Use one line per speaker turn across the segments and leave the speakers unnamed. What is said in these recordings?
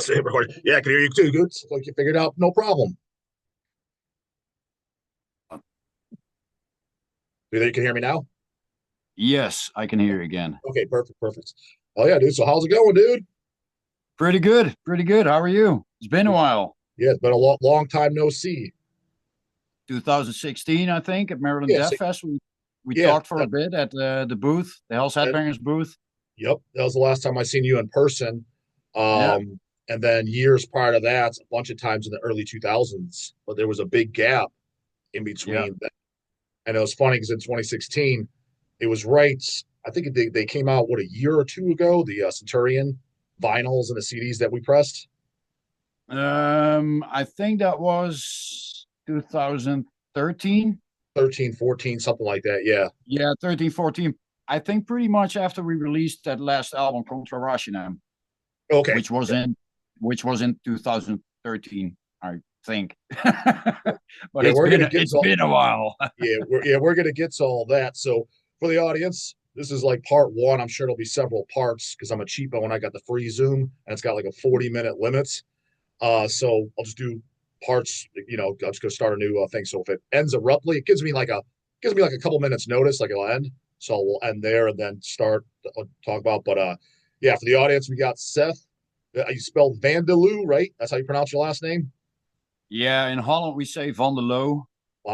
it's recording. Yeah, I can hear you too. Good. Like you figured out, no problem. Do you think you can hear me now?
Yes, I can hear you again.
Okay, perfect, perfect. Oh yeah, dude. So how's it going, dude?
Pretty good, pretty good. How are you? It's been a while.
Yeah, it's been a long time no see.
2016, I think, at Maryland
Yeah,
Death Fest. We
yeah.
talked for a bit at the booth, the Hells
That,
Headbangers booth.
yep, that was the last time I seen you in person.
Yeah,
And then years prior to that, a bunch of times in the early 2000s, but there was a big gap in
yeah.
between. And it was funny because in 2016, it was right. I think they came out what a year or two ago. The Centurion vinyls and the CDs that we pressed.
I think that was 2013.
13, 14, something like that. Yeah.
Yeah, 13, 14. I think pretty much after we released that last album, Contra Rashinam,
Okay.
which was in which was in 2013, I think. But
Yeah, we're gonna get
it's been a while.
we're gonna get to all that. So for the audience, this is like part one. I'm sure it'll be several parts because I'm a cheapo and I got the free Zoom and it's got like a 40-minute limit. So I'll just do parts. I'm just gonna start a new thing. So if it ends abruptly, it gives me like a couple minutes notice, like it'll end. So we'll end there and then start talk about. But yeah, for the audience, we got Seth. You spelled Vandeloo, right? That's how you pronounce your last name.
Yeah, in Holland we say van der Loo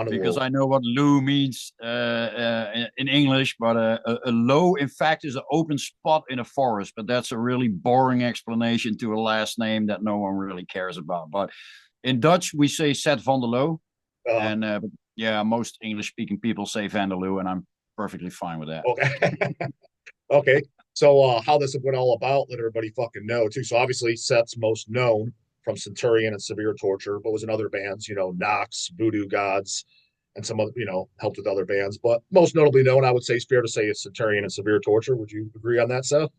because
Vandeloo.
I know what loo means in English, but a low, in fact, is an open spot in a forest. But that's a really boring explanation to a last name that no one really cares about. But in Dutch we say Seth van der Loo,
Uh,
and but yeah, most English-speaking people say van der Loo, and I'm perfectly fine with that.
okay. Okay. So how this went all about, let everybody fucking know too. So obviously Seth's most known from Centurion and Severe Torture, but was in other bands, Nox, Voodoo Gods, and some other, helped with other bands. But most notably known, I would say, it's fair to say, is Centurion and Severe Torture. Would you agree on that, Seth?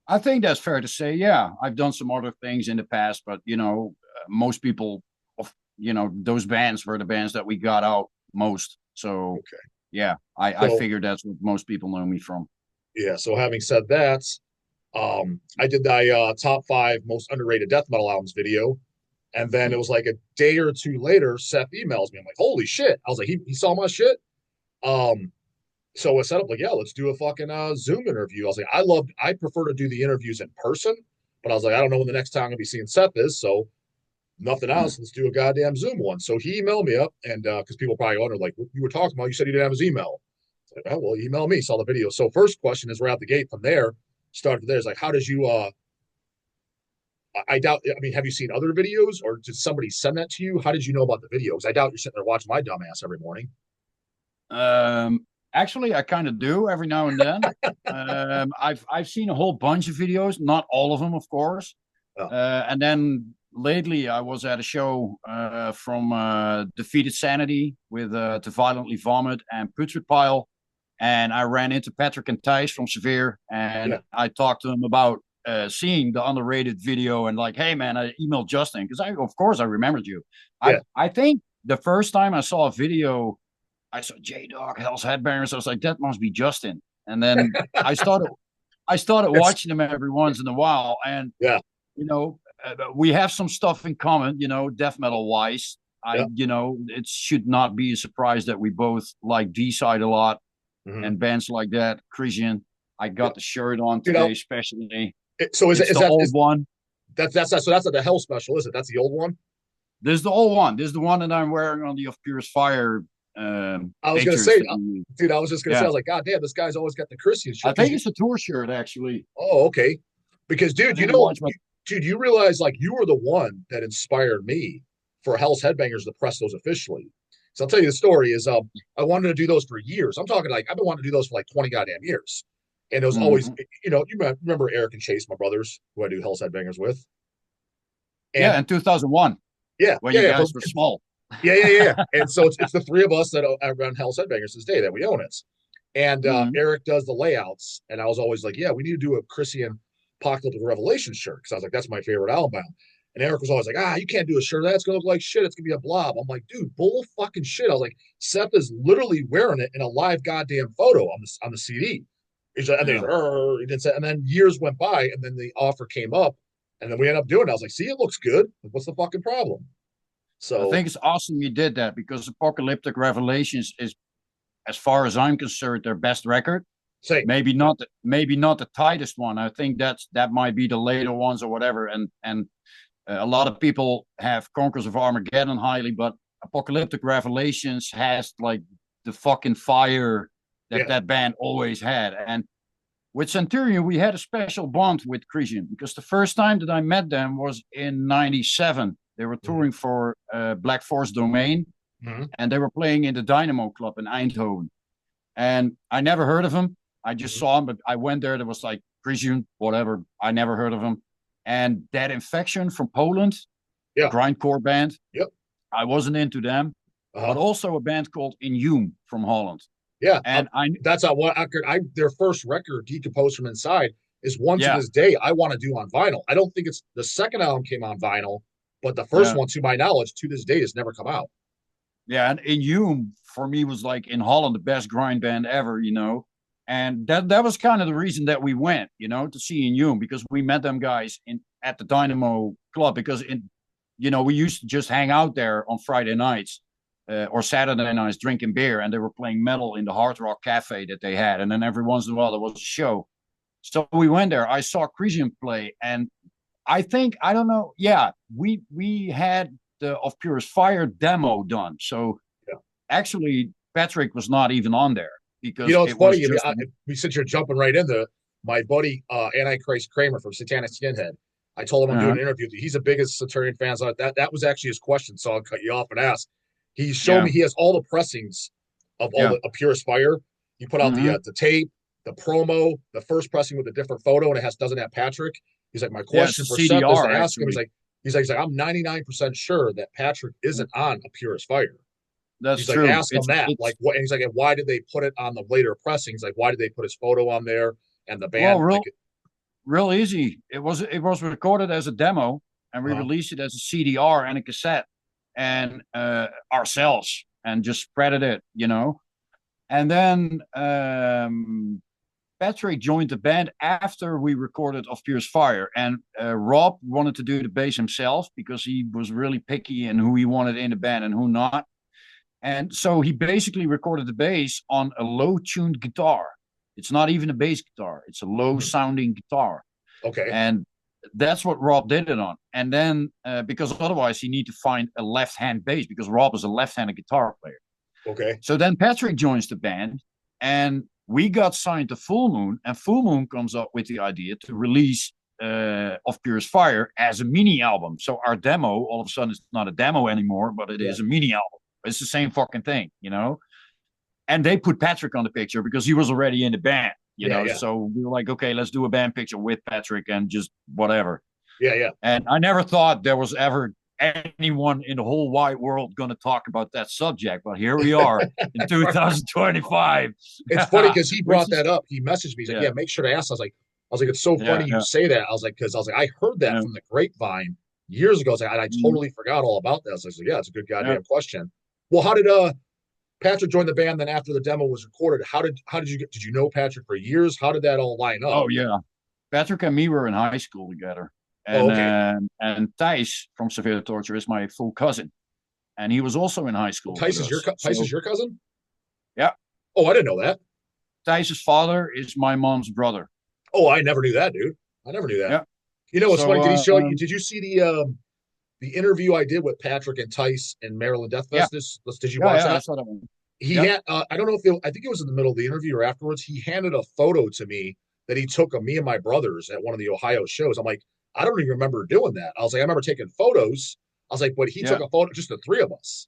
I think that's fair to say. Yeah, I've done some other things in the past, but most people, of those bands were the bands that we got out most. So
Okay.
yeah, I
So
figured that's what most people know me from.
yeah. So having said that, I did the top five most underrated death metal albums video. And then it was like a day or two later, Seth emails me. I'm like, holy shit. I was like, he saw my shit. Um, so I set up like, yeah, let's do a fucking Zoom interview. I was like, I prefer to do the interviews in person, but I was like, I don't know when the next time I'm gonna be seeing Seth is. So nothing else. Let's do a goddamn Zoom one. So he emailed me up, and because people probably wonder, like, what you were talking about, you said you didn't have his email. Like, oh, well, email me, saw the video. So first question is right out the gate from there, started there is like, how did you I doubt. I mean, have you seen other videos, or did somebody send that to you? How did you know about the videos? I doubt you're sitting there watching my dumbass every morning.
Actually, I kind of do every now and then. I've seen a whole bunch of videos, not all of them, of course.
Oh,
And then lately, I was at a show from Defeated Sanity with To Violently Vomit and Putrid Pile, and I ran into Patrick and TISH from Severe, and
yeah,
I talked to them about seeing the underrated video and like, hey man, I emailed Justin because of course I remembered you. I
yeah.
I think the first time I saw a video, I saw DAWG, Hells Headbangers. I was like, that must be Justin. And then I started
It's
watching them every once in a while, and
yeah,
we have some stuff in common, death metal wise.
yeah.
It should not be a surprise that we both like Deicide a lot
Mm-hmm.
and bands like that. Krisan, I
Yeah.
got the shirt on
You
today,
know,
especially.
so
It's
is
the
that
old
is
one.
so that's not the hell special, is it? That's the old one.
This is the old one. This is the one that I'm wearing on the Of Purest Fire
I was gonna
pictures
say,
that we use.
dude. I was just gonna say, I
Yeah.
was like, God damn, this guy's always got the Christian
I
shit. Because
think
you,
it's a tour shirt, actually.
oh, okay. Because,
I
dude,
didn't watch my.
dude, you realize like you were the one that inspired me for Hell's Headbangers to press those officially. So I'll tell you the story is I wanted to do those for years. I'm talking like I've been wanting to do those for like 20 goddamn years. And it was always,
Mhm.
you remember Eric and Chase, my brothers, who I do Hell's Headbangers with.
Yeah,
And
in 2001,
yeah,
when
yeah,
you
yeah,
guys were small.
yeah. And so it's the three of us that run Hell's Headbangers to this day that we own it. And
Mhm.
Eric does the layouts, and I was always like, yeah, we need to do a Christian Apocalyptic Revelation shirt because I was like, that's my favorite album. And Eric was always like, you can't do a shirt. That's gonna look like shit. It's gonna be a blob. I'm like, dude, bull fucking shit. I was like, Seth is literally wearing it in a live goddamn photo on the CD. And then
Yeah.
he didn't say, and then years went by, and then the offer came up, And then we ended up doing it. I was like, see, it looks good. What's the fucking problem?
I
So
think it's awesome you did that because Apocalyptic Revelations is, as far as I'm concerned, their best record.
say,
Maybe not the tightest one. I think that might be the later ones or whatever. And a lot of people have Conquerors of Armageddon highly, but Apocalyptic Revelations has like the fucking fire that
yeah,
that band always had. And with Centurion, we had a special bond with Krisan because the first time that I met them was in '97. They were
mm-hmm.
touring for Black Force Domain,
Mm-hmm.
and they were playing in the Dynamo Club in Eindhoven. And I never heard of him. I just
Mm-hmm.
saw him, but I went there. There was like Krisan, whatever. I never heard of him. And That Infection from Poland,
Yeah,
grindcore band.
yep,
I wasn't into them, but also a band called Inhume from Holland.
yeah.
And
That's what I their first record, Decomposed from Inside, is one to
yeah,
this day I want to do on vinyl. I don't think it's the second album came on vinyl, but the first
yeah,
one, to my knowledge, to this day has never come out.
yeah. And Inhume for me was like in Holland the best grind band ever, you know. And that was kind of the reason that we went, you know, to see Inhume because we met them guys in at the Dynamo Club because we used to just hang out there on Friday nights or Saturday nights drinking beer, and they were playing metal in the Hard Rock Cafe that they had, and then every once in a while there was a show. So we went there. I saw Krisan play, and I don't know. Yeah, we had the Of Purest Fire demo done. So
Yeah.
actually, Patrick was not even on there because
You know, it's
it was
funny.
just
Since you're jumping right into my buddy Antichrist Kramer from Satanic Skinhead. I told him I'm doing an interview with you. He's the biggest Centurion fan. So that was actually his question. So I'll cut you off and ask. He showed
yeah,
me he has all the pressings of all
yeah,
the Purest Fire. He put out
mm-hmm.
the tape, the promo, the first pressing with a different photo, and doesn't have Patrick. He's like, my
Yeah, it's
question
a
for Seth is to
CDR
ask him.
actually.
He's like, I'm 99% sure that Patrick isn't on a Purest Fire.
That's
He's like,
true.
ask him that. Like, what? And he's like, and why did they put it on the later pressings? Like, why did they put his photo on there and the
Well,
band? Like,
real easy. It was recorded as a demo, and we released it as a CDR and a cassette, and ourselves, and just spreaded it, you know. And then Patrick joined the band after we recorded Of Purest Fire, and Rob wanted to do the bass himself because he was really picky in who he wanted in the band and who not. And so he basically recorded the bass on a low-tuned guitar. It's not even a bass guitar; it's a low-sounding guitar.
okay,
And that's what Rob did it on. And then because otherwise he need to find a left-hand bass because Rob is a left-handed guitar player.
okay,
So then Patrick joins the band, and we got signed to Full Moon, and Full Moon comes up with the idea to release Of Purest Fire as a mini album. So our demo, all of a sudden, it's not a demo anymore, but it is a mini album. It's the same fucking thing, you know? And they put Patrick on the picture because he was already in the band, you know?
yeah.
So we were like, okay, let's do a band picture with Patrick and just whatever.
Yeah.
And I never thought there was ever anyone in the whole wide world going to talk about that subject, but here we are in 2025.
It's funny because he brought that up. He messaged me. He's like, yeah, make sure to ask. I was like, it's so funny you say that. I was like, I heard that from the grapevine years ago. And I totally forgot all about that. I was like, yeah, it's a good goddamn question. Well, how did Patrick join the band then after the demo was recorded? How did you know Patrick for years? How did that all line up?
Oh yeah, Patrick and me were in high school together. And and TISH from Severe Torture is my full cousin, and he was also in high school.
TISH is your cousin?
Yeah.
Oh, I didn't know that.
TISH's father is my mom's brother.
Oh, I never knew that, dude. I never knew that.
Yeah.
You know what's funny? Did he show you? Did you see the interview I did with Patrick and TISH in Maryland Death Fest? Did you watch that?
I saw that one.
He had I don't know if I think it was in the middle of the interview or afterwards. He handed a photo to me that he took of me and my brothers at one of the Ohio shows. I'm like, I don't even remember doing that. I was like, I remember taking photos. I was like, but he took a photo, just the three of us.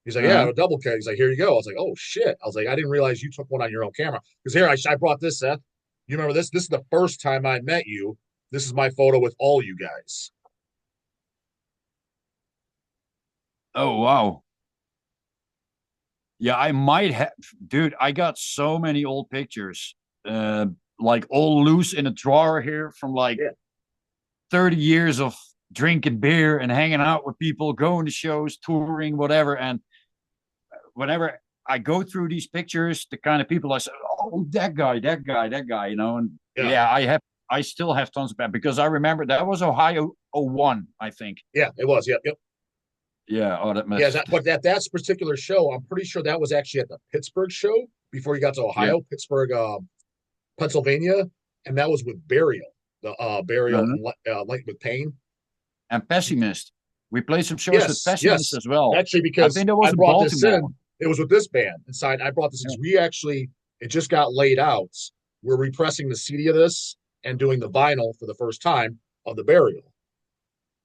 He's like, yeah, a double cut. He's like, here you go. I was like, oh shit. I was like, I didn't realize you took one on your own camera. Because here I brought this, Seth. You remember this? This is the first time I met you. This is my photo with all you guys.
Oh wow. Yeah, I might have, dude. I got so many old pictures, like all loose in a drawer here from like 30 years of drinking beer and hanging out with people, going to shows, touring, whatever. And whenever I go through these pictures, the kind of people I say, oh, that guy, you know, and I I still have tons of bands because I remember that was Ohio '01, I think.
Yeah, it was. Yep, yep.
Yeah. Oh, that
Yeah,
must.
but that particular show, I'm pretty sure that was actually at the Pittsburgh show before you got to
Yeah.
Ohio, Pittsburgh, Pennsylvania, and that was with Burial, the Burial
Uh-huh.
and Light with Pain.
And Pessimist. We played some shows with
Yes,
Pessimist
yes.
as well.
Actually,
I
because
think that
I
was in
brought this
Baltimore.
in, it was with this band inside. I brought this in
Yeah.
because we actually, it just got laid out. We're repressing the CD of this and doing the vinyl for the first time of the Burial.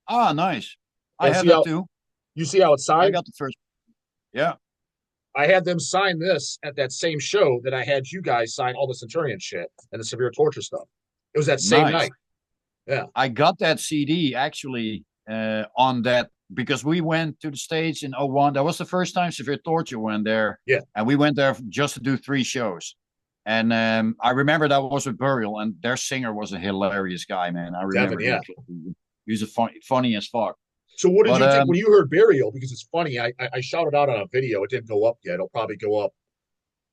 Ah, nice. I
And
had
see
that
how
too.
you see how it's
I
signed?
got the first. Yeah.
I had them sign this at that same show that I had you guys sign all the Centurion shit and the severe torture stuff. It was that same
Nice.
night. Yeah.
I got that CD actually on that because we went to the States in '01. That was the first time Severe Torture went there.
Yeah.
And we went there just to do 3 shows. And I remember that was with Burial, and their singer was a hilarious guy, man. I remember
Devin, yeah.
he was funny as fuck.
So what did
But
you think when you heard Burial? Because it's funny, I shouted out on a video. It didn't go up yet. It'll probably go up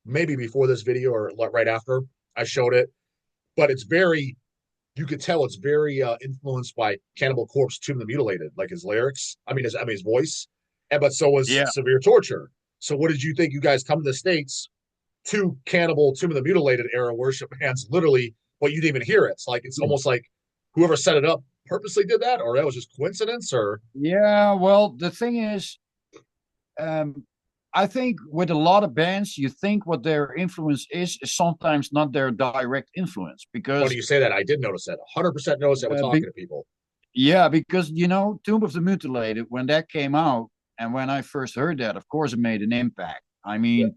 maybe before this video or right after I showed it. But it's very, you could tell it's very influenced by Cannibal Corpse, Tomb of the Mutilated, like his lyrics. His voice. But so was
yeah,
Severe Torture. So what did you think? You guys come to the States to Cannibal, Tomb of the Mutilated era worship bands, literally, but you didn't even hear it. It's like it's almost like whoever set it up purposely did that, or that was just coincidence, or
yeah. Well, the thing is, um, I think with a lot of bands, you think what their influence is sometimes not their direct influence
why do
because
you say that? I did notice that. 100% notice that we're talking to people.
yeah, because Tomb of the Mutilated, when that came out, and when I first heard that, of course, it made an impact. I
Yeah.
mean,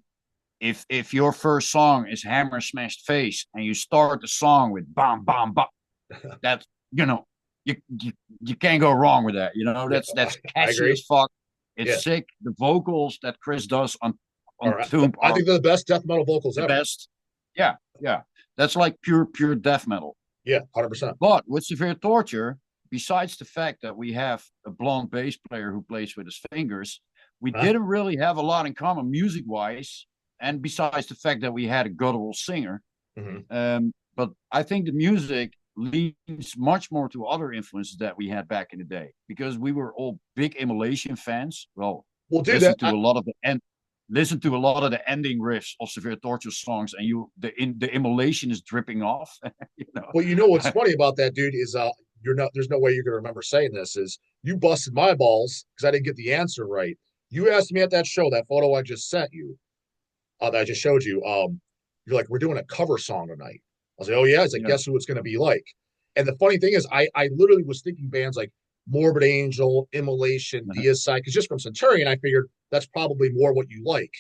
if your first song is Hammer Smashed Face, and you start the song with bam bam bam, that's you can't go wrong with that. That's catchy as fuck. It's
Yeah.
sick. The vocals that Chris does on
Right.
Tomb
I
are
think they're the best death metal vocals
the
ever.
best. Yeah, yeah. That's like pure death metal.
Yeah, 100%.
But with Severe Torture, besides the fact that we have a blonde bass player who plays with his fingers, we didn't really have a lot in common music wise. And besides the fact that we had a guttural singer, but I think the music leans much more to other influences that we had back in the day because we were all big Immolation fans. Well,
dude,
listen to a lot of the ending riffs of Severe Torture songs, and the Immolation is dripping off.
Well, what's funny about that, dude, is there's no way you're gonna remember saying this, is you busted my balls because I didn't get the answer right. You asked me at that show, that photo I just sent you, that I just showed you, you're like, we're doing a cover song tonight. I was like, oh yeah. It's like, guess who it's gonna be like? And the funny thing is, I literally was thinking bands like Morbid Angel, Immolation, Deicide, because just from Centurion, I figured that's probably more what you like.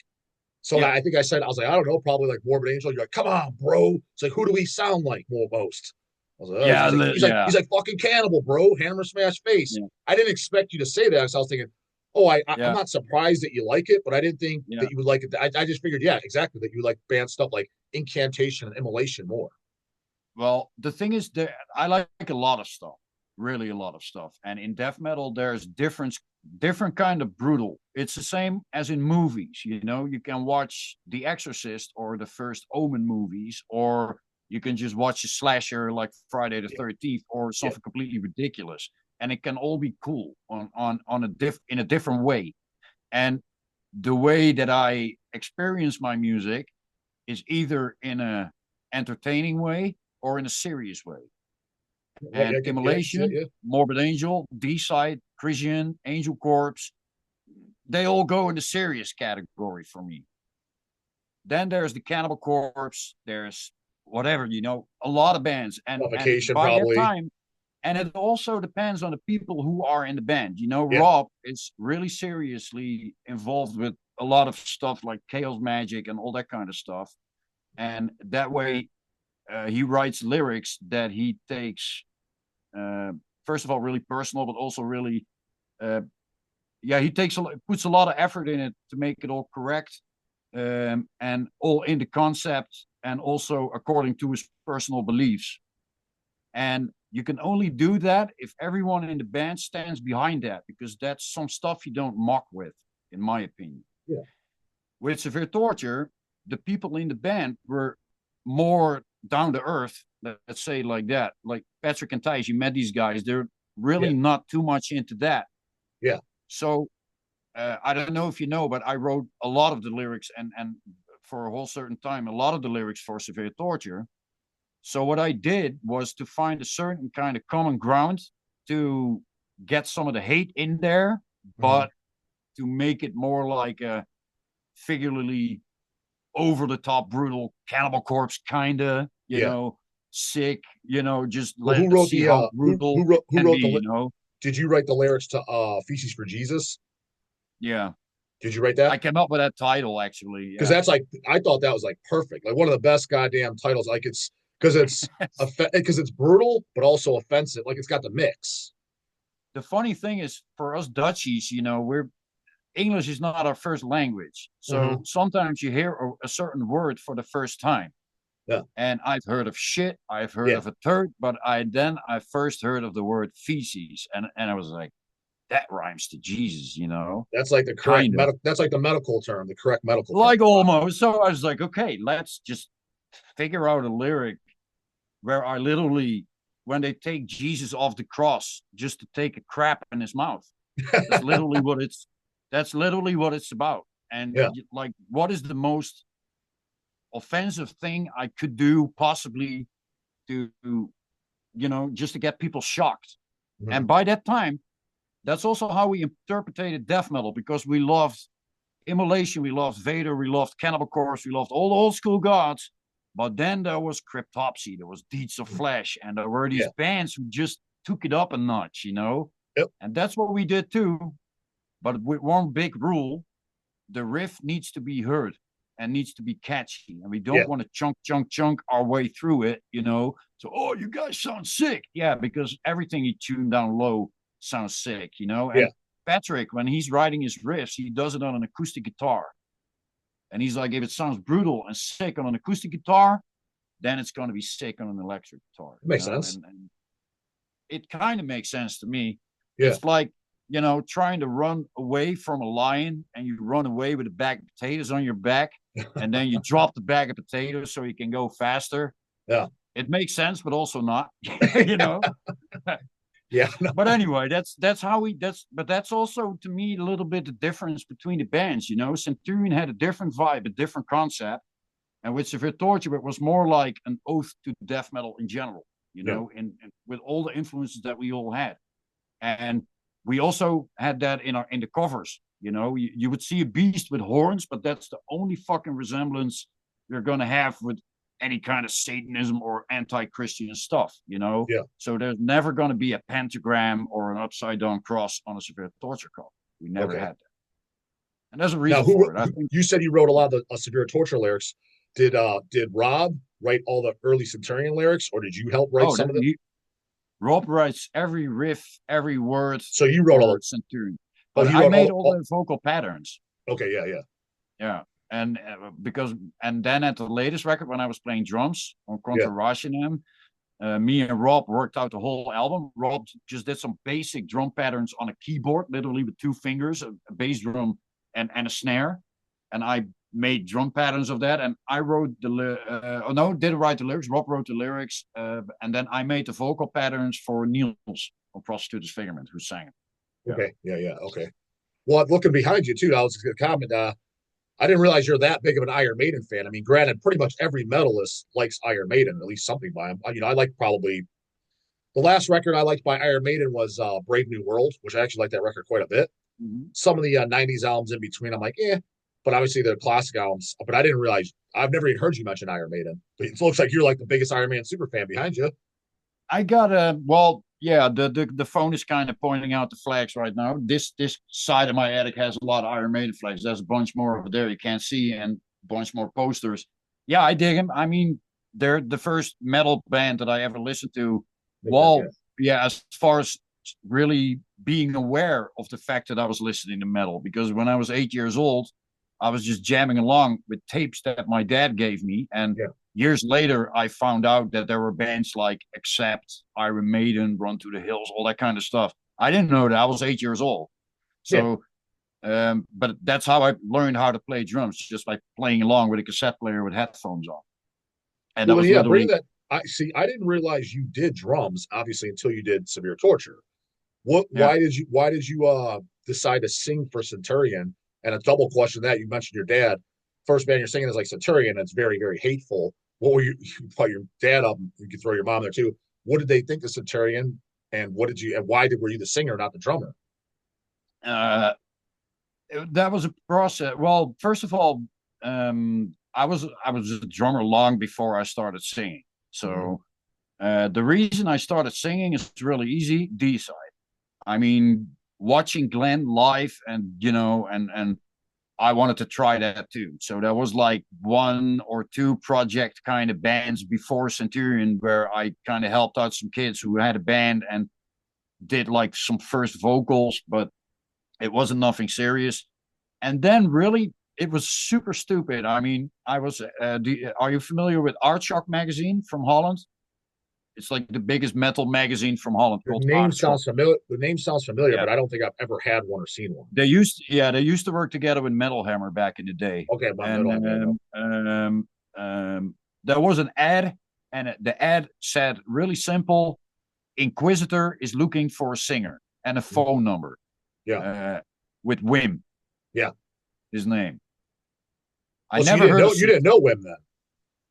So I think I was like, I don't know, probably like Morbid Angel. You're like, come on, bro. It's like, who do we sound like most? I was like, oh. He's like fucking Cannibal, bro. Hammer Smash Face. Yeah. I didn't expect you to say that because I was thinking, I'm not surprised that you like it, but I didn't think that you would like it. I just figured, yeah, exactly, that you like band stuff like Incantation and Immolation more.
Well, the thing is that I like a lot of stuff, really a lot of stuff. And in death metal, there's different kind of brutal. It's the same as in movies. You can watch The Exorcist or the first Omen movies, or you can just watch a slasher like Friday the 13th or something completely ridiculous. And it can all be cool in a different way. And the way that I experience my music is either in a entertaining way or in a serious way. And Immolation, Morbid Angel, Deicide, Krisan, Angel Corpse, they all go in the serious category for me. Then there's the Cannibal Corpse, there's whatever, a lot of bands. And by probably. That time, and it also depends on the people who are in the band. Rob is really seriously involved with a lot of stuff like Chaos Magic and all that kind of stuff. And that way, he writes lyrics that he takes, first of all, really personal, but also really, he puts a lot of effort in it to make it all correct, and all in the concept, and also according to his personal beliefs. And you can only do that if everyone in the band stands behind that, because that's some stuff you don't mock with, in my opinion.
Yeah.
With Severe Torture, the people in the band were more down to earth let's say like that. Like Patrick and TISH, you met these guys. They're really
Yeah.
not too much into that.
Yeah.
So I don't know if you know, but I wrote a lot of the lyrics and for a whole certain time, a lot of the lyrics for Severe Torture. So what I did was to find a certain kind of common ground to get some of the hate in there, but to make it more like a figuratively over the top, brutal Cannibal Corpse kind of, you
Yeah.
know, sick, just
Well, who
let
wrote
see
the
how brutal
who
can
wrote
be,
the did you write the lyrics to Feces for Jesus?
Yeah.
Did you write that?
I came up with that title actually.
Because
Yeah.
that's like I thought that was like perfect, like one of the best goddamn titles. Like it's because it's brutal but also offensive. Like it's got the mix.
The funny thing is for us Dutchies, we're English is not our first language. So sometimes you hear a certain word for the first time.
Yeah.
And I've heard of shit, I've heard
Yeah.
of a turd, but I first heard of the word feces. And I was like, that rhymes to Jesus,
That's like the correct medical. That's like the medical term, the correct medical
like
term.
almost. So I was like, okay, let's just figure out a lyric where I literally, when they take Jesus off the cross, just to take a crap in his mouth. That's literally what it's about. And
Yeah.
like, what is the most offensive thing I could do possibly to, just to get people shocked? And by that time, that's also how we interpreted death metal, because we loved Immolation, we loved Vader, we loved Cannibal Corpse, we loved all the old school gods. But then there was Cryptopsy, there was Deeds of Flesh, and there were these bands who just took it up a notch,
Yep.
And that's what we did too. But with one big rule, the riff needs to be heard and needs to be catchy. And we don't want to chunk our way through it, So, oh, you guys sound sick. Yeah, because everything you tune down low sounds sick, And Patrick, when he's writing his riffs, he does it on an acoustic guitar. And he's like, if it sounds brutal and sick on an acoustic guitar, then it's going to be sick on an electric guitar.
Makes sense.
And it kind of makes sense to me.
Yeah.
It's like, trying to run away from a lion and you run away with a bag of potatoes on your back and then you drop the bag of potatoes so you can go faster.
Yeah.
It makes sense, but also not,
Yeah.
No. But anyway, but that's also to me a little bit the difference between the bands, Centurion had a different vibe, a different concept. And with Severe Torture, it was more like an oath to death metal in general, and with all the influences that we all had. And we also had that in the covers, you would see a beast with horns, but that's the only fucking resemblance you're going to have with any kind of Satanism or anti-Christian stuff,
Yeah.
So there's never going to be a pentagram or an upside down cross on a Severe Torture cover. We never had that. And there's a reason for it. I think
you said you wrote a lot of the Severe Torture lyrics. Did Rob write all the early Centurion lyrics, or did you help write some of them?
Rob writes every riff, every word.
So you wrote all
Centurion. But I made all the vocal patterns.
Okay,
yeah. And then at the latest record, when I was playing drums on Contra Rashinam, me and Rob worked out the whole album. Rob just did some basic drum patterns on a keyboard, literally with 2 fingers, a bass drum and a snare. And I made drum patterns of that. And I wrote didn't write the lyrics. Rob wrote the lyrics. And then I made the vocal patterns for Niels from Prostitute Disfigurement, who sang it.
Okay, okay. Well, looking behind you too, I was just going to comment. I didn't realize you're that big of an Iron Maiden fan. I mean, granted, pretty much every metalist likes Iron Maiden, at least something by them. I like probably the last record I liked by Iron Maiden was Brave New World, which I actually like that record quite a bit. Some of the 90s albums in between, I'm like, but obviously the classic albums. But I didn't realize, I've never even heard you mention Iron Maiden. But it looks like you're like the biggest Iron Maiden super fan behind you.
I got the phone is kind of pointing out the flags right now. This side of my attic has a lot of Iron Maiden flags. There's a bunch more over there you can't see, and a bunch more posters. Yeah, I dig them. I mean, they're the first metal band that I ever listened to. As far as really being aware of the fact that I was listening to metal, because when I was 8 years old, I was just jamming along with tapes that my dad gave me, and years later, I found out that there were bands like Accept, Iron Maiden, Run to the Hills, all that kind of stuff. I didn't know that. I was 8 years old. So, but that's how I learned how to play drums, just by playing along with a cassette player with headphones on. And
bring I see. I didn't realize you did drums, obviously, until you did Severe Torture. What?
Yeah.
Why did you decide to sing for Centurion? And a double question that you mentioned your dad. First band you're singing is like Centurion. That's very very hateful. What were you brought your dad up? You could throw your mom there too. What did they think of Centurion? And what did you? And why did were you the singer, not the drummer?
Uh, that was a process. Well, first of all, I was a drummer long before I started singing.
Mm-hmm.
So the reason I started singing is really easy. Deicide. I mean, watching Glenn live, and and I wanted to try that too. So there was like one or two project kind of bands before Centurion where I kind of helped out some kids who had a band and did like some first vocals, but it wasn't nothing serious. And then really, it was super stupid. I mean, I was. Are you familiar with Artshock magazine from Holland? It's like the biggest metal magazine from Holland
The
called
name
Artshock.
sounds familiar. The name sounds familiar,
Yeah,
but I don't think I've ever had one or seen one.
they used to work together with Metal Hammer back in the day,
Okay, my
and
middle name.
there was an ad, and the ad said really simple: Inquisitor is looking for a singer and a phone number.
Yeah,
Uh, with Wim,
yeah.
his name. I
Oh, so
never heard of.
you didn't know Wim then?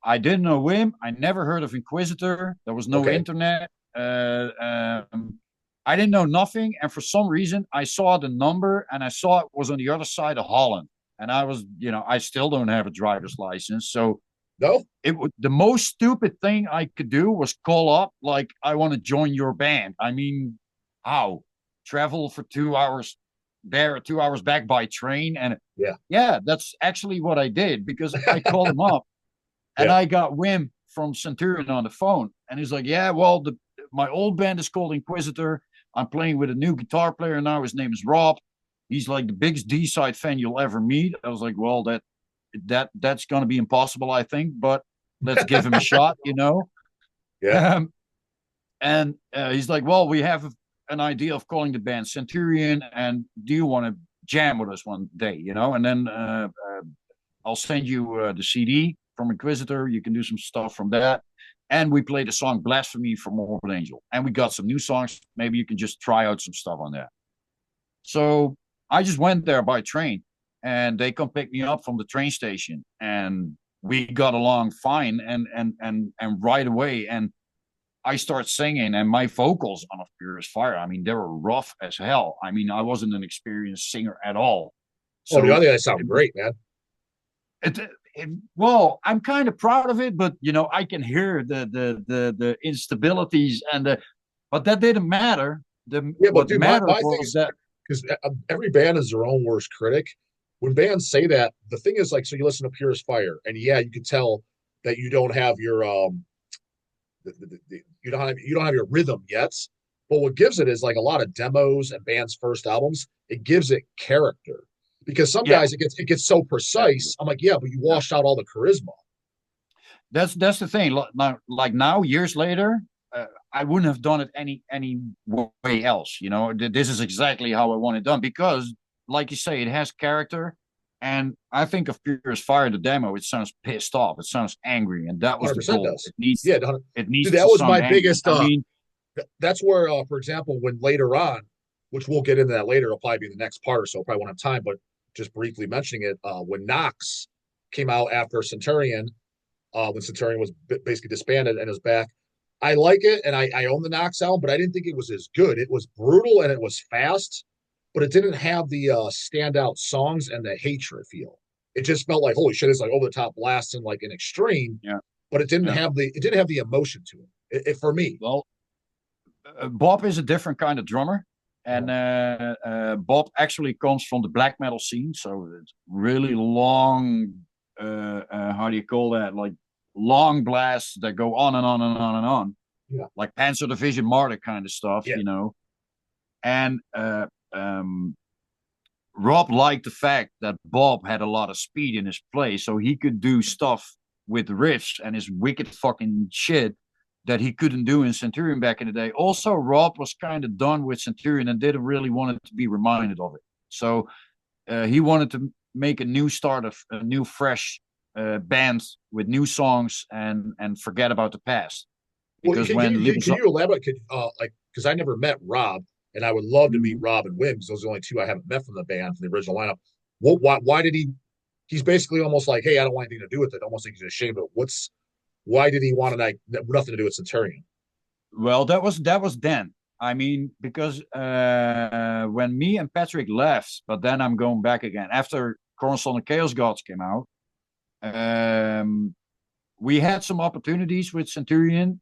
I didn't know Wim. I never heard of Inquisitor. There was no
Okay,
internet. I didn't know nothing. And for some reason, I saw the number and I saw it was on the other side of Holland. And I was, I still don't have a driver's license. So
no.
the most stupid thing I could do was call up, like, I want to join your band. I mean, how? Travel for 2 hours there, 2 hours back by train. And
Yeah,
yeah, that's actually what I did because I called him up. And
yeah.
I got Wim from Centurion on the phone. And he's like, yeah, well, my old band is called Inquisitor. I'm playing with a new guitar player now. His name is Rob. He's like the biggest Deicide fan you'll ever meet. I was like, well, that's going to be impossible, I think, but let's give him a shot,
Yeah.
And he's like, well, we have an idea of calling the band Centurion. And do you want to jam with us one day, And then I'll send you the CD from Inquisitor. You can do some stuff from that. And we played the song Blasphemy from Morbid Angel. And we got some new songs. Maybe you can just try out some stuff on that. So I just went there by train and they come pick me up from the train station. And we got along fine and right away. And I start singing and my vocals on A Furious Fire, I mean, they were rough as hell. I mean, I wasn't an experienced singer at all.
Oh, the
So
other guys sound great, man.
it, well, I'm kind of proud of it, but I can hear the instabilities but that didn't matter.
Yeah, but
What
dude, my
mattered
thing
was
is
that.
because every band is their own worst critic. When bands say that, the thing is like, so you listen to Pure as Fire, and yeah, you can tell that you don't have your you don't have your rhythm yet. But what gives it is like a lot of demos and bands' first albums. It gives it character because some
Yeah,
guys it gets so precise. I'm like, yeah, but you washed out all the charisma.
that's the thing. Like now, years later, I wouldn't have done it any way else. This is exactly how I want it done because, like you say, it has character. And I think of Pure as Fire, the demo, it sounds pissed off. It sounds angry, and that was the
100%
goal.
does.
It needs
Yeah,
it needs
dude, that
to
was
sound
my
angry.
biggest.
I mean,
That's where, for example, when later on, which we'll get into that later, it'll probably be the next part or so. Probably won't have time, but just briefly mentioning it, when Knox came out after Centurion, when Centurion was basically disbanded and is back. I like it, and I own the Knox album, but I didn't think it was as good. It was brutal and it was fast, but it didn't have the standout songs and the hatred feel. It just felt like holy shit, it's like over the top blasts and like an extreme,
yeah,
but
yeah.
it didn't have the emotion to it for me.
Well, Bob is a different kind of drummer, and Bob actually comes from the black metal scene, so it's really long. How do you call that? Like long blasts that go on and on and on and on,
Yeah,
like Panzer Division Martyr kind of stuff,
yeah,
And Rob liked the fact that Bob had a lot of speed in his play, so he could do stuff with riffs and his wicked fucking shit that he couldn't do in Centurion back in the day. Also, Rob was kind of done with Centurion and didn't really want to be reminded of it. So he wanted to make a new start, of a new, fresh band with new songs and forget about the past.
Well,
Because when
can you elaborate? Could like because I never met Rob, and I would love to meet Rob and Wim because those are the only two I haven't met from the band from the original lineup. Why did he? He's basically almost like, hey, I don't want anything to do with it. Almost like he's ashamed of it. Why did he want to like nothing to do with Centurion?
Well, that was then. I mean, because when me and Patrick left, but then I'm going back again after Cornerstone and Chaos Gods came out. We had some opportunities with Centurion.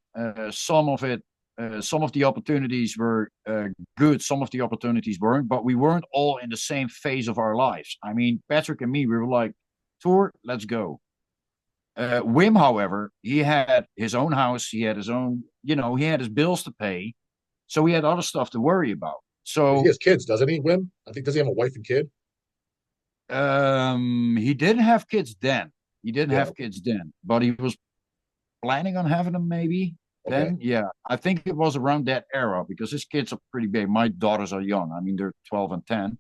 Some of the opportunities were good. Some of the opportunities weren't, but we weren't all in the same phase of our lives. I mean, Patrick and me, we were like, tour, let's go. Wim, however, he had his own house. He had his own, he had his bills to pay. So he had other stuff to worry about. So
he has kids, doesn't he, Wim? I think, does he have a wife and kid?
He didn't have kids then. But he was planning on having them maybe. Okay. Then, yeah, I think it was around that era because his kids are pretty big. My daughters are young. I mean, they're 12 and 10.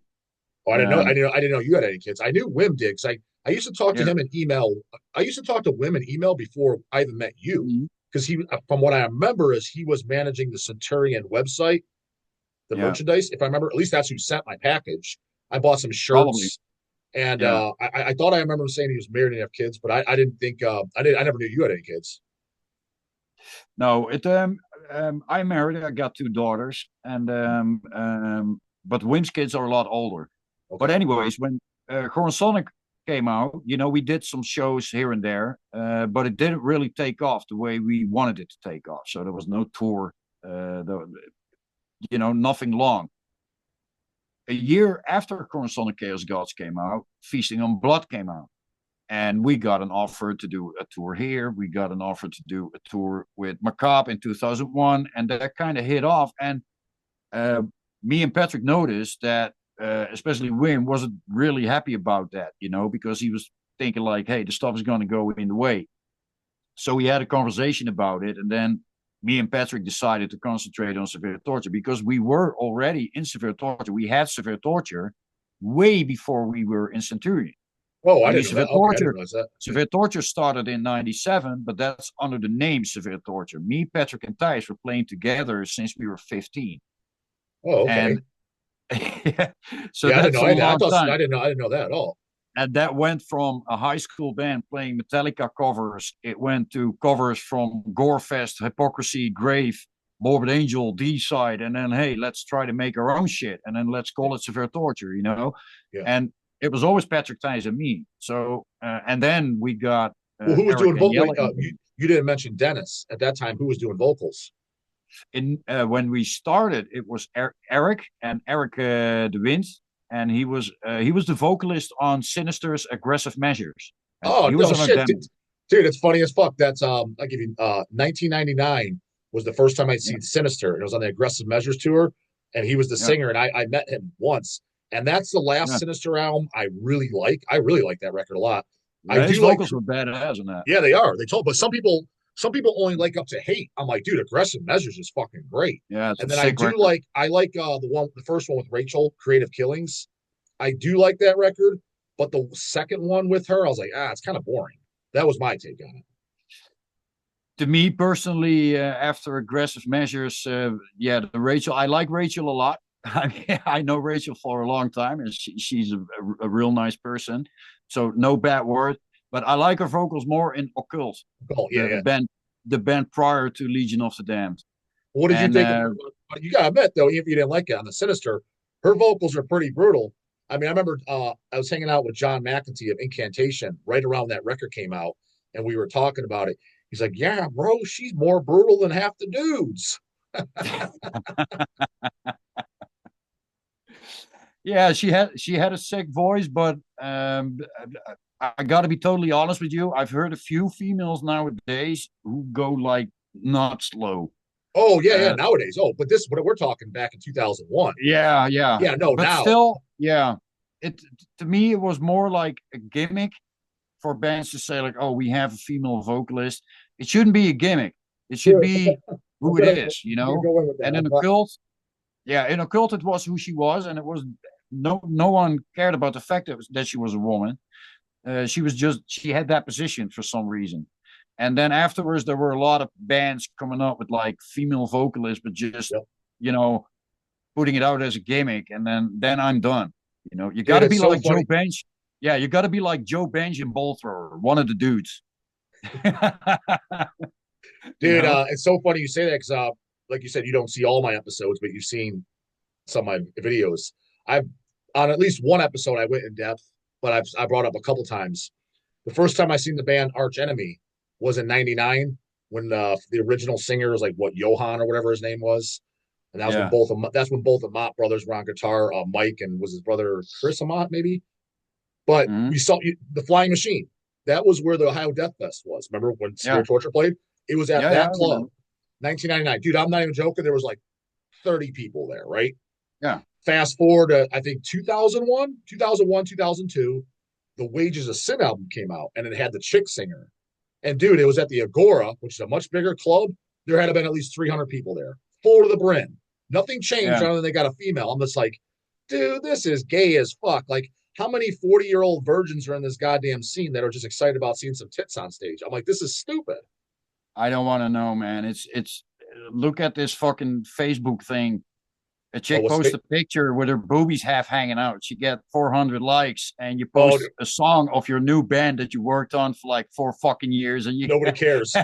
Oh, I didn't know you had any kids. I knew Wim did because I used to talk to him in email. I used to talk to Wim in email before I even met you because he, from what I remember, is he was managing the Centurion website, the merchandise. If I remember, at least that's who sent my package. I bought some shirts. Probably. And I thought I remember him saying he was married and have kids, but I didn't think I never knew you had any kids.
No, I'm married. I got 2 daughters, and but Wim's kids are a lot older. Okay. But anyways, when Coronsonic came out, we did some shows here and there, but it didn't really take off the way we wanted it to take off. So there was no tour, nothing long. A year after Coronsonic Chaos Gods came out, Feasting on Blood came out. And we got an offer to do a tour here. We got an offer to do a tour with Macabre in 2001. And that kind of hit off. And me and Patrick noticed that, especially Wim, wasn't really happy about that, because he was thinking like, hey, the stuff is going to go in the way. So we had a conversation about it. And then me and Patrick decided to concentrate on Severe Torture because we were already in Severe Torture. We had Severe Torture way before we were in Centurion.
Oh, I didn't know
that. Severe Torture started in 97, but that's under the name Severe Torture. Me, Patrick, and TISH were playing together since we were 15.
Oh, okay.
And, so that's a long time.
I didn't know that at all.
And that went from a high school band playing Metallica covers. It went to covers from Gorefest, Hypocrisy, Grave, Morbid Angel, Deicide, and then, hey, let's try to make our own shit. And then let's call it Severe Torture, Yeah. And it was always Patrick, TISH, and me. So, and then we got...
who was doing vocals? You didn't mention Dennis. At that time, who was doing vocals?
When we started, it was Eric De Wind. And he was the vocalist on Sinister's Aggressive Measures.
Oh, no shit. Dude, it's funny as fuck. That's I'll give you 1999 was the first time I'd seen Sinister. It was on the Aggressive Measures tour, and he was the singer, and I met him once. And that's the last Sinister album I really like. I really like that record a lot.
His vocals were badass in that.
Yeah, they are. But some people only like Up to Hate. I'm like, dude, Aggressive Measures is fucking great.
Yeah,
and then I like the first one with Rachel, Creative Killings. I do like that record, but the second one with her, I was like, it's kind of boring. That was my take on it.
To me personally, after Aggressive Measures, the Rachel, I like Rachel a lot. I mean, I know Rachel for a long time, and she's a real nice person. So no bad word. But I like her vocals more in Occult.
Oh, yeah,
the band prior to Legion of the Damned.
What did you think of her? You gotta admit, though, if you didn't like it on the Sinister, her vocals are pretty brutal. I mean, I remember I was hanging out with John McEntee of Incantation right around that record came out, and we were talking about it. He's like, yeah, bro, she's more brutal than half the dudes.
Yeah, she had a sick voice, but I got to be totally honest with you. I've heard a few females nowadays who go like not slow.
Oh yeah, nowadays. Oh, but this what we're talking back in 2001.
Yeah.
No,
but
now
still, yeah. It to me it was more like a gimmick for bands to say like, oh, we have a female vocalist. It shouldn't be a gimmick. It should be who it is, And in Occult, in Occult it was who she was, and it was no one cared about the fact that she was a woman. She had that position for some reason. And then afterwards, there were a lot of bands coming up with like female vocalists, but just,
Yep.
you know, putting it out as a gimmick. And then I'm done. You know, you got
Dude,
to be
it's so
like Joe
funny.
Bench. Yeah, you got to be like Joe Bench and Bowl Thrower, one of the dudes. you
Dude,
know?
it's so funny you say that because, like you said, you don't see all my episodes, but you've seen some of my videos. I've on at least one episode I went in depth, but I brought up a couple times. The first time I seen the band Arch Enemy was in '99 when the original singer was like what Johan or whatever his name was, and
Yeah.
that's when both the Mott brothers were on guitar. Mike and was his brother Chris Mott maybe. But
Mm-hmm.
we saw the Flying Machine. That was where the Ohio Death Fest was. Remember when Severe
Yeah.
Torture played? It was at
Yeah. Yeah.
that club, 1999. Dude, I'm not even joking. There was like 30 people there, right?
Yeah.
Fast forward to I think 2001, 2002, the Wages of Sin album came out, and it had the chick singer. And dude, it was at the Agora, which is a much bigger club. There had to been at least 300 people there, full to the brim. Nothing changed
Yeah.
other than they got a female. I'm just like, dude, this is gay as fuck. Like, how many 40-year-old virgins are in this goddamn scene that are just excited about seeing some tits on stage? I'm like, this is stupid.
I don't want to know, man. It's look at this fucking Facebook thing. A
Oh,
chick posts a picture with her boobies half hanging out. She get 400 likes, and you
oh,
post a song of your new band that you worked on for like 4 fucking years, and you
nobody cares.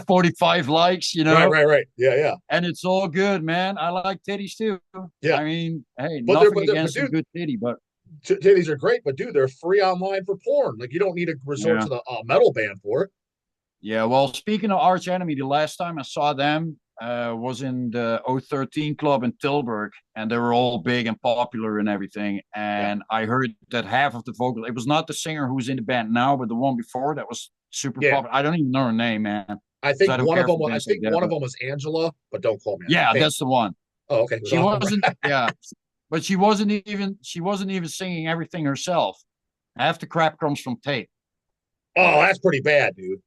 45 likes, you know?
Right. Yeah.
And it's all good, man. I like titties too.
Yeah.
I mean, hey,
but
nothing against
dude,
a good titty, but
titties are great, but dude, they're free online for porn. Like, you don't need to resort to the metal band for it.
Yeah, well, speaking of Arch Enemy, the last time I saw them was in the 013 club in Tilburg, and they were all big and popular and everything. And I heard that half of the vocal, it was not the singer who's in the band now, but the one before that was super popular. I don't even know her name, man.
I think one of them was Angela, but don't call me.
Yeah, that's the one.
Oh, okay.
She wasn't. Yeah, but she wasn't even singing everything herself. Half the crap comes from tape.
Oh, that's pretty bad, dude.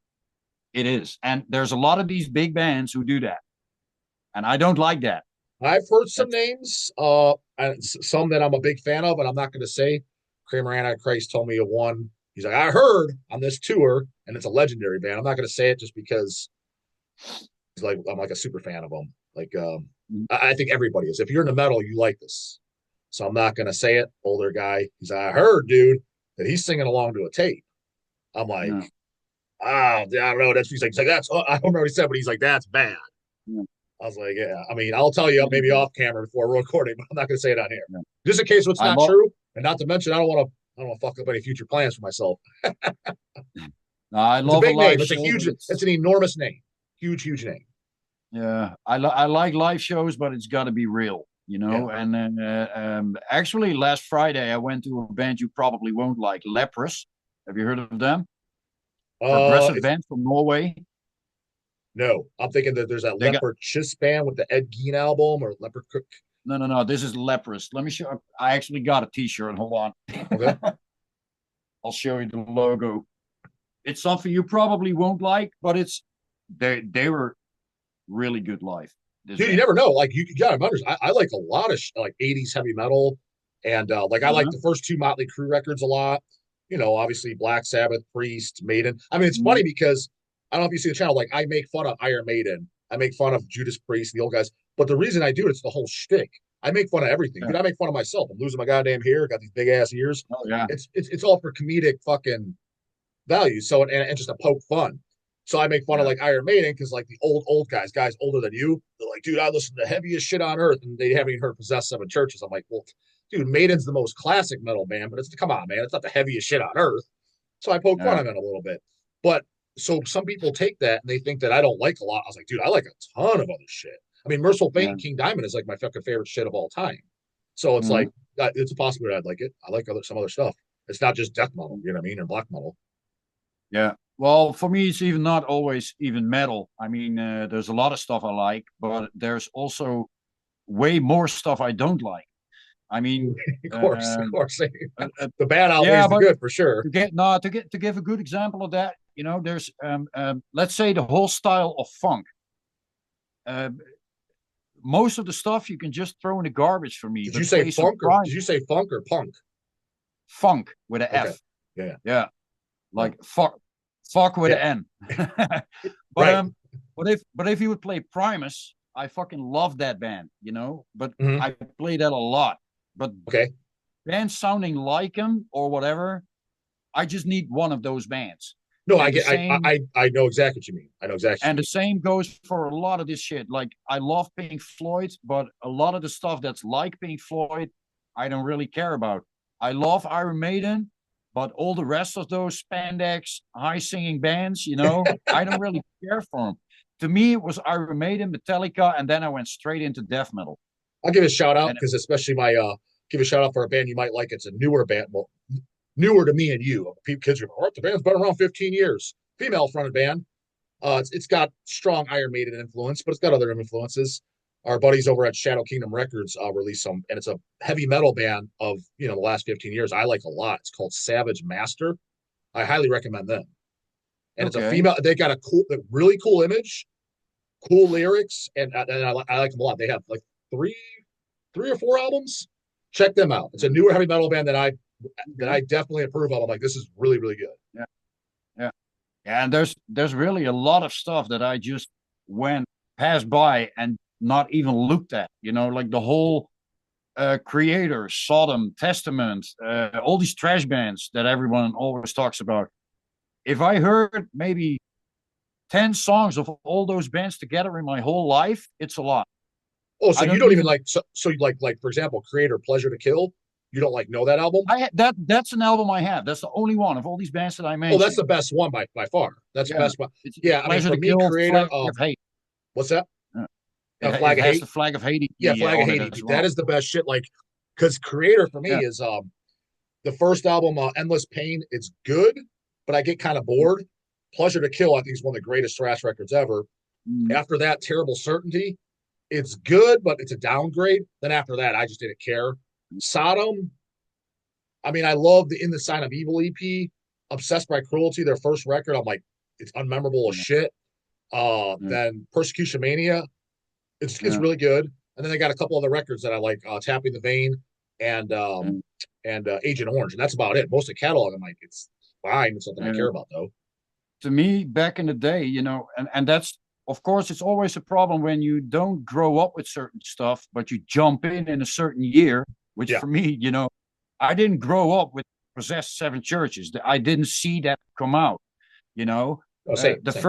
It is, and there's a lot of these big bands who do that, and I don't like that.
I've heard some names, and some that I'm a big fan of, and I'm not going to say. Kramer Antichrist told me of one. He's like, I heard on this tour, and it's a legendary band. I'm not going to say it just because he's like, I'm like a super fan of them. Like, I think everybody is. If you're in the metal, you like this. So I'm not going to say it. Older guy. He's like, I heard, dude, that he's singing along to a tape. I'm like, I don't know. He's like that's, I don't remember what he said, but he's like, that's bad.
Yeah.
I was like, yeah. I mean, I'll tell you maybe off camera before we're recording, but I'm not going to say it on here.
Yeah.
Just in case it's not true. And not to mention, I don't want to fuck up any future plans for myself.
No, I love
it's a big name.
It's
an enormous name. Huge name.
Yeah. I like live shows, but it's got to be real, you know? Yeah. And then actually last Friday, I went to a band you probably won't like, Leprous. Have you heard of them? Progressive band from Norway.
No, I'm thinking that there's that Leopard Chiss band with the Ed Gein album or Leopard Cook.
No. This is Leprous. Let me show. I actually got a T-shirt. Hold on.
Okay.
I'll show you the logo. It's something you probably won't like, but they were really good live.
Dude, you never know. Like you gotta remember, I like a lot of like 80s heavy metal, and I like the first 2 Motley Crue records a lot. You know, obviously Black Sabbath, Priest, Maiden. I mean, it's funny because I don't know if you see the channel. Like, I make fun of Iron Maiden, I make fun of Judas Priest, the old guys. But the reason I do it's the whole shtick. I make fun of everything. Dude, I make fun of myself. I'm losing my goddamn hair. Got these big ass ears.
Oh yeah.
It's all for comedic fucking value. So and just to poke fun. So I make fun of like Iron Maiden because like the old guys older than you, they're like, dude, I listen to the heaviest shit on earth, and they haven't even heard Possessed Seven Churches. I'm like, well, dude, Maiden's the most classic metal band, but come on, man, it's not the heaviest shit on earth. So I poke fun of it a little bit. But so some people take that and they think that I don't like a lot. I was like, dude, I like a ton of other shit. I mean, Merciful Fate and King Diamond is like my fucking favorite shit of all time. So it's like, it's a possibility I'd like it. I like some other stuff. It's not just death metal, you know what I mean, or black metal.
Yeah. Well, for me, it's even not always even metal. I mean, there's a lot of stuff I like, but there's also way more stuff I don't like. I mean,
of course. The bad outweighs the good for sure.
To give a good example of that, you know, there's let's say the whole style of funk. Most of the stuff you can just throw in the garbage for me.
Did you say funk or punk?
Funk with an F.
Yeah.
Yeah. Like fuck with
Yeah.
an N. But
Right.
But if you would play Primus, I fucking love that band, But
Hmm.
I play that a lot. But
Okay.
bands sounding like them or whatever, I just need one of those bands.
No, I
And the
get.
same
I know exactly what you mean. I know exactly what
and
you
the
mean.
same goes for a lot of this shit. Like I love Pink Floyd, but a lot of the stuff that's like Pink Floyd, I don't really care about. I love Iron Maiden, but all the rest of those spandex, high singing bands, I don't really care for them. To me, it was Iron Maiden, Metallica, and then I went straight into death metal.
I'll give a shout out
And
because especially my give a shout out for a band you might like. It's a newer band. Well, newer to me and you. Kids are like, the band's been around 15 years. Female fronted band. It's got strong Iron Maiden influence, but it's got other influences. Our buddies over at Shadow Kingdom Records released some, and it's a heavy metal band of the last 15 years. I like a lot. It's called Savage Master. I highly recommend them. And it's a
okay,
female. They got a really cool image, cool lyrics, and I like them a lot. They have like three or four albums. Check them out. It's a newer heavy metal band that I definitely approve of. I'm like, this is really, really good.
yeah, yeah, yeah. And there's really a lot of stuff that I just went passed by and not even looked at. Like the whole Creator, Sodom, Testament, all these trash bands that everyone always talks about. If I heard maybe 10 songs of all those bands together in my whole life, it's a lot.
Oh, so
I
you
don't
don't even
even
like so you like for example, Creator Pleasure to Kill. You don't like know that album?
that's an album I have. That's the only one of all these bands that I
Oh, that's
mentioned.
the best one by far. That's the
Yeah,
best one.
it's
Yeah, I mean
Pleasure
for
to
me,
Kill,
Creator.
Flag of Hate.
What's that?
Yeah.
A
It
Flag of
has
Hate.
the Flag of Hate
Yeah, Flag of
on it
Hate.
as
That
well.
is the best shit. Like, because Creator for me
Yeah.
is the first album, Endless Pain. It's good, but I get kind of bored. Pleasure to Kill, I think, is one of the greatest thrash records ever.
Mm.
After that, Terrible Certainty. It's good, but it's a downgrade. Then after that, I just didn't care. Sodom. I mean, I love the In the Sign of Evil EP. Obsessed by Cruelty, their first record. I'm like, it's unmemorable as shit.
Yeah.
Then Persecution Mania. It's
Yeah.
really good. And then they got a couple other records that I like, Tapping the Vein and
Yeah.
Agent Orange, and that's about it. Most of the catalog, I'm like, it's fine. It's something I
Yeah.
care about though.
To me, back in the day, and that's, of course, it's always a problem when you don't grow up with certain stuff, but you jump in a certain year, which
Yeah.
for me, I didn't grow up with Possessed Seven Churches. I didn't see that come out,
Oh, same,
the
same.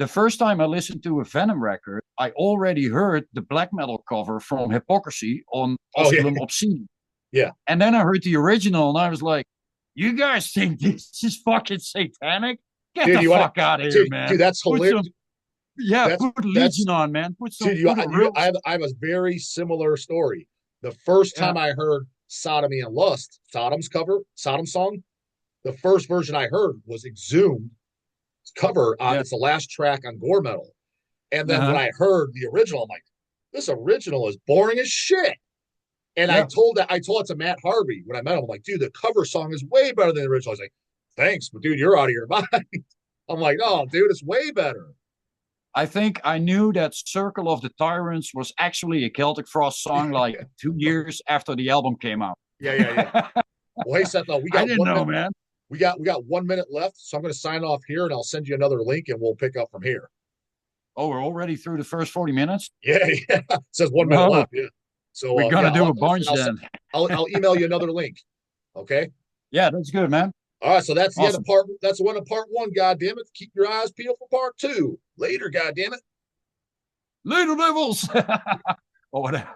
first time I listened to a Venom record, I already heard the black metal cover from Hypocrisy on
Oh yeah,
Osculum Obscene.
yeah.
And then I heard the original and I was like, you guys think this is fucking satanic? Get
Dude,
the
you want
fuck out of here,
dude,
man.
dude, that's
Put
hilarious.
some, yeah,
That's
put
that's
Legion on, man.
dude.
Put a real,
I have a very similar story. The first
yeah,
time I heard Sodomy and Lust, Sodom's cover, Sodom song, the first version I heard was Exhumed cover.
yeah,
It's the last track on Gore Metal. And then when
uh-huh,
I heard the original, I'm like, this original is boring as shit. And
yeah.
I told it to Matt Harvey when I met him. I'm like, dude, the cover song is way better than the original. I was like, thanks, but dude, you're out of your mind. I'm like, oh, dude, it's way better.
I think I knew that Circle of the Tyrants was actually a Celtic Frost song like 2 years after the album came out.
Yeah. Well, hey Seth, we
I
got
didn't
one
know,
minute.
man.
We got 1 minute left, so I'm going to sign off here, and I'll send you another link, and we'll pick up from here.
Oh, we're already through the first 40 minutes?
Yeah. It says 1 minute
No,
left. Yeah. So
we're going to do a bunch
I'll,
then.
I'll email you another link. Okay.
Yeah, that's good, man.
All right. So that's the end of
Awesome.
part. That's the end of part one. God damn it! Keep your eyes peeled for part two. Later. God damn it.
Little devils. Or whatever.